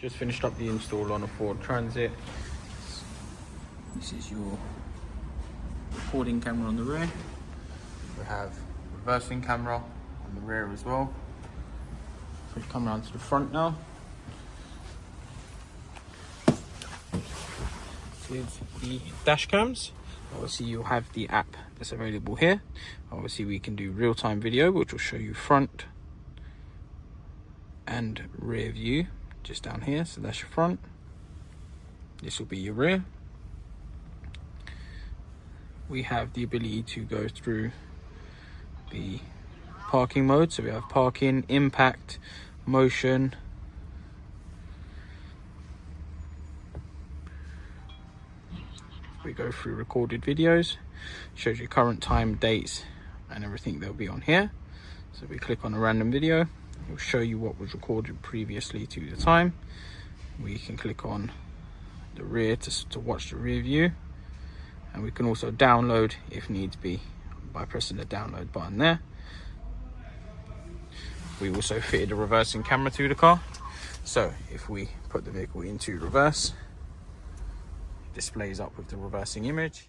Just finished up the install on a Ford Transit. This is your recording camera on the rear. We have reversing camera on the rear as well. So we come around to the front now. With the dash cams, obviously you'll have the app that's available here. Obviously we can do real-time video, which will show you front and rear view just down here. So that's your front, this will be your rear. We have the ability to go through the parking mode, so we have parking, impact, motion. We go through recorded videos, shows you current time, dates and everything that'll be on here. So we click on a random video, it will show you what was recorded previously to the time. We can click on the rear to watch the rear view, and we can also download if needs be by pressing the download button there. We also fitted a reversing camera to the car, so if we put the vehicle into reverse, it displays up with the reversing image.